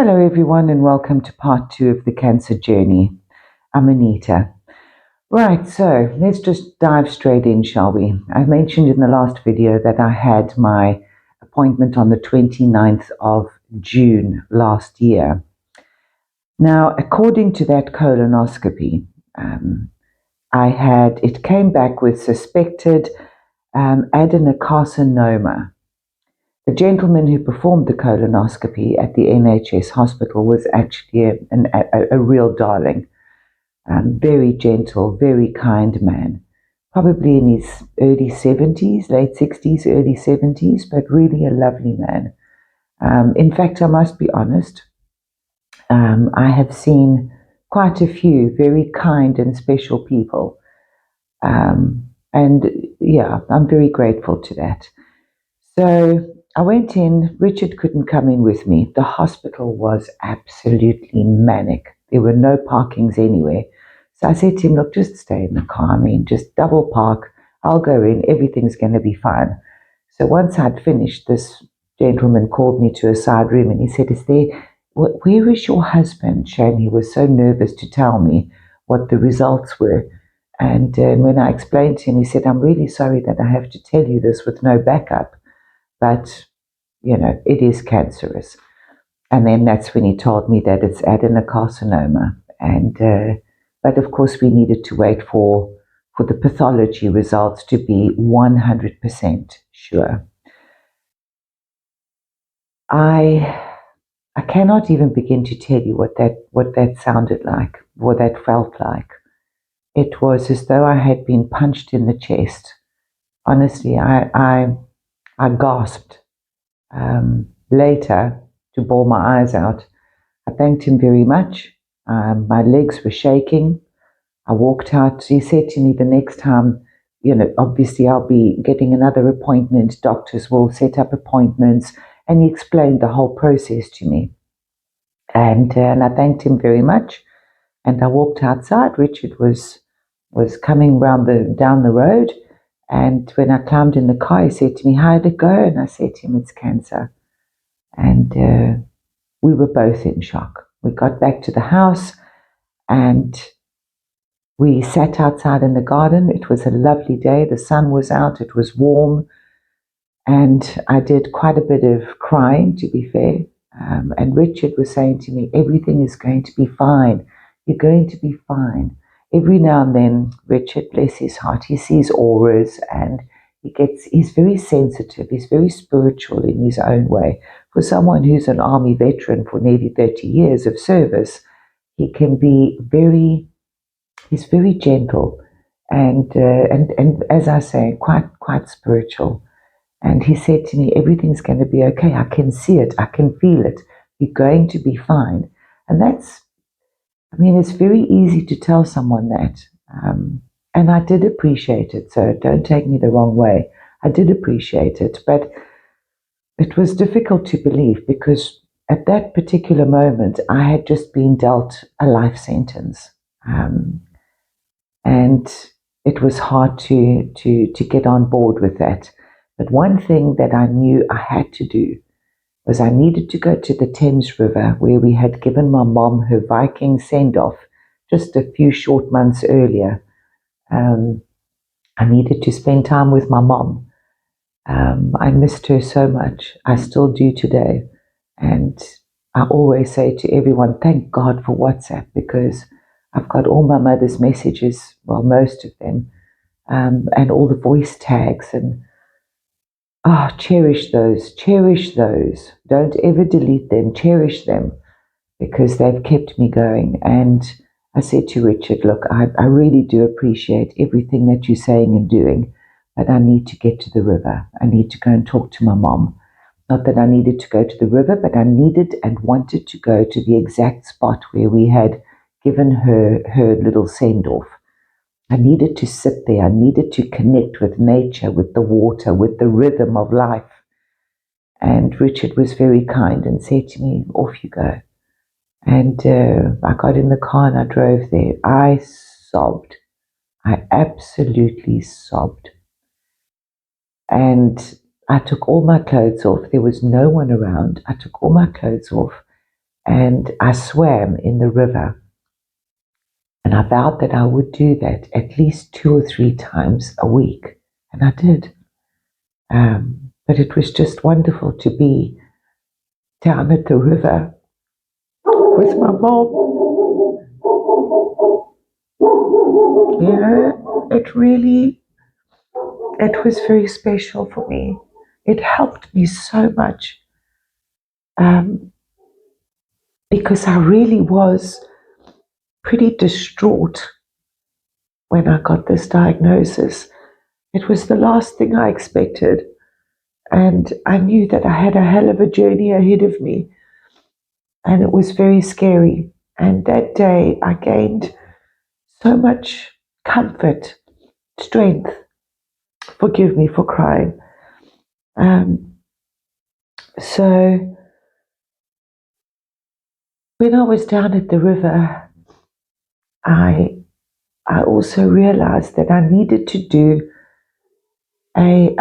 Hello, everyone, and welcome to part 2 of the cancer journey. I'm Anita. Right, so let's just dive straight in, shall we? I mentioned in the last video that I had my appointment on the 29th of June last year. Now, according to that colonoscopy, it came back with suspected adenocarcinoma. The gentleman who performed the colonoscopy at the NHS hospital was actually a real darling, very gentle, very kind man, probably in his early 70s, late 60s, early 70s, but really a lovely man. In fact, I must be honest, I have seen quite a few very kind and special people. And yeah, I'm very grateful to that. So I went in. Richard couldn't come in with me. The hospital was absolutely manic. There were no parkings anywhere. So I said to him, look, just stay in the car. I mean, just double park. I'll go in. Everything's going to be fine. So once I'd finished, this gentleman called me to a side room and he said, where is your husband? Shame he was so nervous to tell me what the results were. And when I explained to him, he said, I'm really sorry that I have to tell you this with no backup. But, it is cancerous. And then that's when he told me that it's adenocarcinoma. But of course, we needed to wait for the pathology results to be 100% sure. I cannot even begin to tell you what that sounded like, what that felt like. It was as though I had been punched in the chest. Honestly, I gasped. Later, to bawl my eyes out, I thanked him very much. My legs were shaking. I walked out. He said to me, the next time, obviously I'll be getting another appointment. Doctors will set up appointments. And he explained the whole process to me. And I thanked him very much. And I walked outside. Richard was coming down the road. And when I climbed in the car, he said to me, how did it go? And I said to him, it's cancer. And we were both in shock. We got back to the house and we sat outside in the garden. It was a lovely day. The sun was out. It was warm. And I did quite a bit of crying, to be fair. And Richard was saying to me, everything is going to be fine. You're going to be fine. Every now and then, Richard, bless his heart, he sees auras and he's very sensitive. He's very spiritual in his own way. For someone who's an army veteran for nearly 30 years of service, he can be he's very gentle and as I say, quite spiritual. And he said to me, everything's going to be okay. I can see it. I can feel it. You're going to be fine. And it's very easy to tell someone that. And I did appreciate it. So don't take me the wrong way. I did appreciate it. But it was difficult to believe because at that particular moment, I had just been dealt a life sentence. And it was hard to get on board with that. But one thing that I knew I had to do was I needed to go to the Thames River where we had given my mom her Viking send-off just a few short months earlier. I needed to spend time with my mom. I missed her so much. I still do today. And I always say to everyone, thank God for WhatsApp because I've got all my mother's messages, well, most of them, and all the voice tags and cherish those. Don't ever delete them. Cherish them because they've kept me going. And I said to Richard, look, I really do appreciate everything that you're saying and doing, but I need to get to the river. I need to go and talk to my mom. Not that I needed to go to the river, but I needed and wanted to go to the exact spot where we had given her little send-off. I needed to sit there. I needed to connect with nature, with the water, with the rhythm of life. And Richard was very kind and said to me, off you go. And I got in the car and I drove there. I sobbed. I absolutely sobbed. And I took all my clothes off. There was no one around. I took all my clothes off. and I swam in the river. And I vowed that I would do that at least 2 or 3 times a week. And I did. But it was just wonderful to be down at the river with my mom. It was very special for me. It helped me so much because I really was pretty distraught when I got this diagnosis. It was the last thing I expected. And I knew that I had a hell of a journey ahead of me. And it was very scary. And that day I gained so much comfort, strength. Forgive me for crying. So when I was down at the river, I also realized that I needed to do a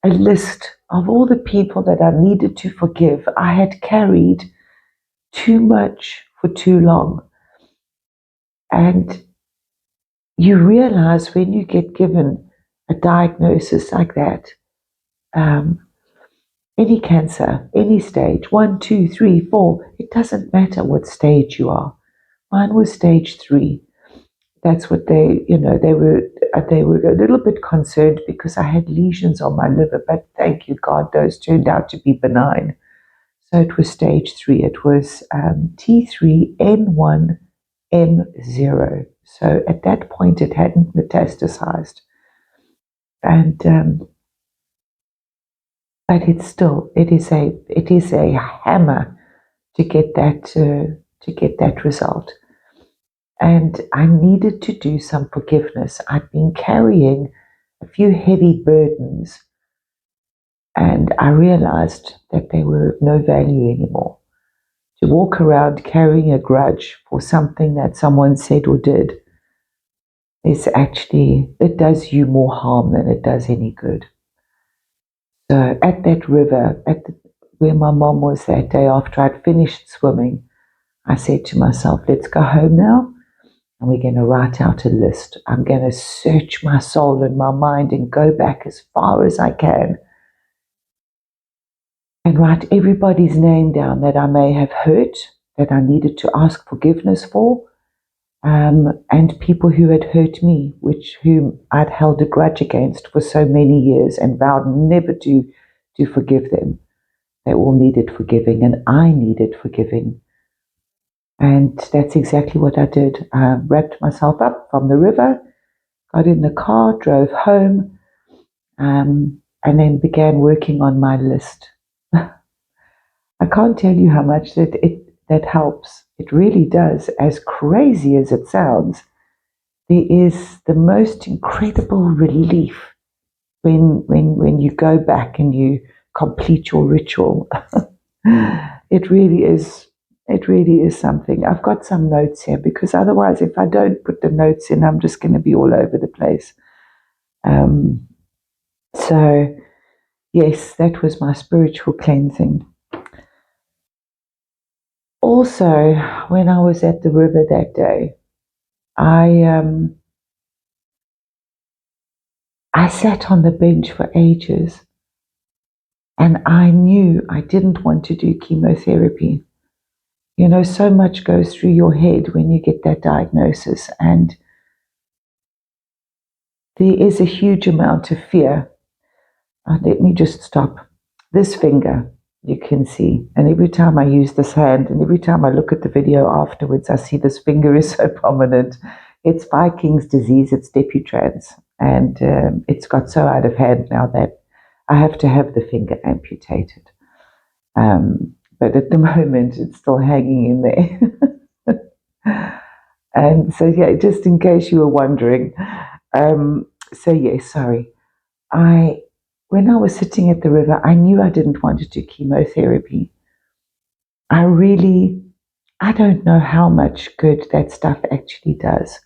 list of all the people that I needed to forgive. I had carried too much for too long. And you realize when you get given a diagnosis like that, any cancer, any stage, 1, 2, 3, 4, it doesn't matter what stage you are. Mine was stage 3. That's what they were a little bit concerned because I had lesions on my liver, but thank you God, those turned out to be benign. So it was stage 3. It was T3N1M0. So at that point, it hadn't metastasized, and but it is a hammer to get that result. And I needed to do some forgiveness. I'd been carrying a few heavy burdens, and I realized that they were of no value anymore. To walk around carrying a grudge for something that someone said or did it does you more harm than it does any good. So at that river, where my mom was that day after I'd finished swimming, I said to myself, let's go home now. And we're going to write out a list. I'm going to search my soul and my mind and go back as far as I can and write everybody's name down that I may have hurt, that I needed to ask forgiveness for, and people who had hurt me, whom I'd held a grudge against for so many years and vowed never to forgive them. They all needed forgiving, and I needed forgiving. And that's exactly what I did. I wrapped myself up from the river, got in the car, drove home, and then began working on my list. I can't tell you how much that helps. It really does. As crazy as it sounds, there is the most incredible relief when you go back and you complete your ritual. It really is. It really is something. I've got some notes here because otherwise, if I don't put the notes in, I'm just going to be all over the place. So, yes, that was my spiritual cleansing. Also, when I was at the river that day, I sat on the bench for ages, and I knew I didn't want to do chemotherapy. You know, so much goes through your head when you get that diagnosis, and there is a huge amount of fear. Let me just stop. This finger, you can see, and every time I use this hand, and every time I look at the video afterwards, I see this finger is so prominent. It's Viking's disease, it's Dupuytren's, and it's got so out of hand now that I have to have the finger amputated. But at the moment, it's still hanging in there. And so, yeah, just in case you were wondering. Sorry. When I was sitting at the river, I knew I didn't want to do chemotherapy. I don't know how much good that stuff actually does.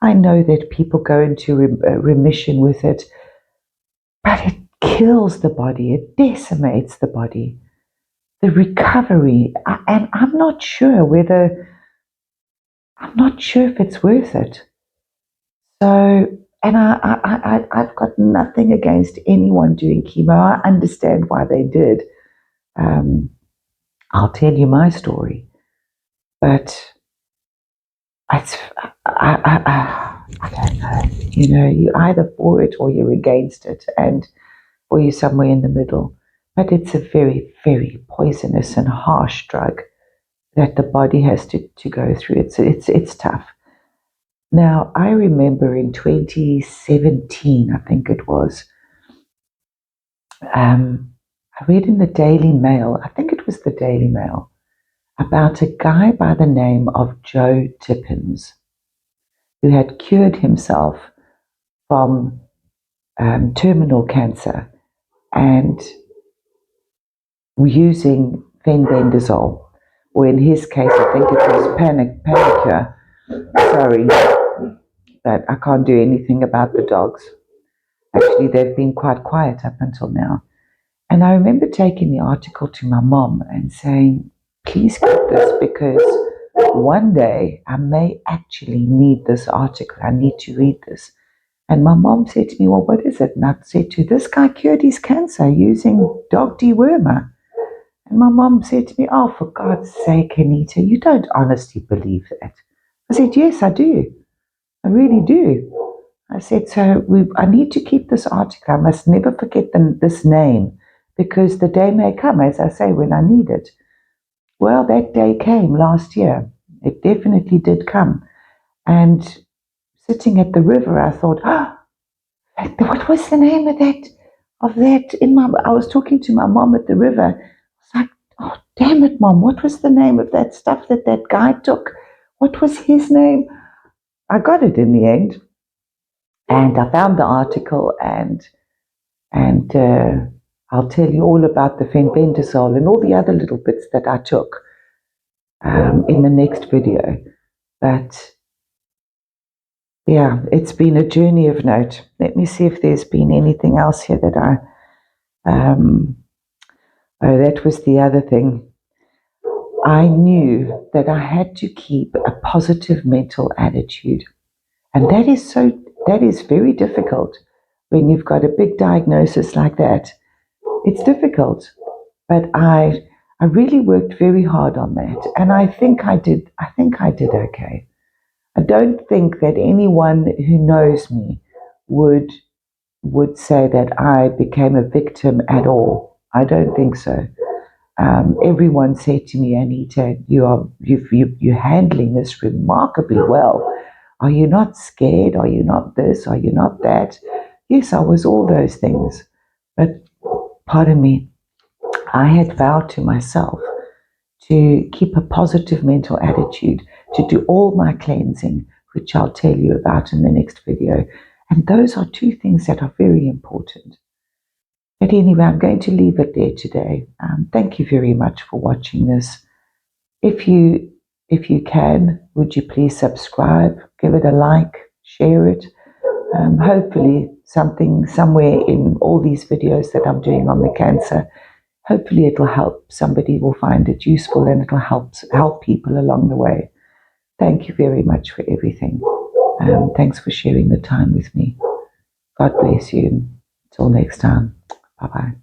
I know that people go into remission with it, but it kills the body. It decimates the body. the recovery, and I'm not sure if it's worth it. So, and I've got nothing against anyone doing chemo. I understand why they did. I'll tell you my story, but it's, I don't know. You know, you're either for it or you're against it, or you're somewhere in the middle. But it's a very, very poisonous and harsh drug that the body has to go through. It's tough. Now, I remember in 2017, I think it was, I read in the Daily Mail, I think it was the Daily Mail, about a guy by the name of Joe Tippens who had cured himself from terminal cancer and using fenbendazole, or in his case, I think it was panicure. Sorry, but I can't do anything about the dogs. Actually, they've been quite quiet up until now. And I remember taking the article to my mom and saying, please keep this because one day I may actually need this article. I need to read this. And my mom said to me, well, what is it? And I said to her, this guy cured his cancer using dog dewormer. And my mom said to me, oh, for God's sake, Anita, you don't honestly believe that. I said, yes, I do. I really do. I said, I need to keep this article. I must never forget this name because the day may come, as I say, when I need it. Well, that day came last year. It definitely did come. And sitting at the river, I thought, what was the name of that? I was talking to my mom at the river. I was like, oh, damn it, Mom. What was the name of that stuff that guy took? What was his name? I got it in the end. And I found the article and I'll tell you all about the fenbendazole and all the other little bits that I took in the next video. But yeah, it's been a journey of note. Let me see if there's been anything else here that oh, that was the other thing. I knew that I had to keep a positive mental attitude. And that is very difficult when you've got a big diagnosis like that. It's difficult. But I really worked very hard on that. And I think I did okay. I don't think that anyone who knows me would say that I became a victim at all. I don't think so. Everyone said to me, Anita, you're handling this remarkably well. Are you not scared? Are you not this? Are you not that? Yes, I was all those things. But pardon me, I had vowed to myself to keep a positive mental attitude, to do all my cleansing, which I'll tell you about in the next video. And those are two things that are very important. But anyway, I'm going to leave it there today. Thank you very much for watching this. If you can, would you please subscribe, give it a like, share it. Hopefully something somewhere in all these videos that I'm doing on the cancer, hopefully it'll help. Somebody will find it useful and it'll help people along the way. Thank you very much for everything. Thanks for sharing the time with me. God bless you. Until next time. Bye-bye.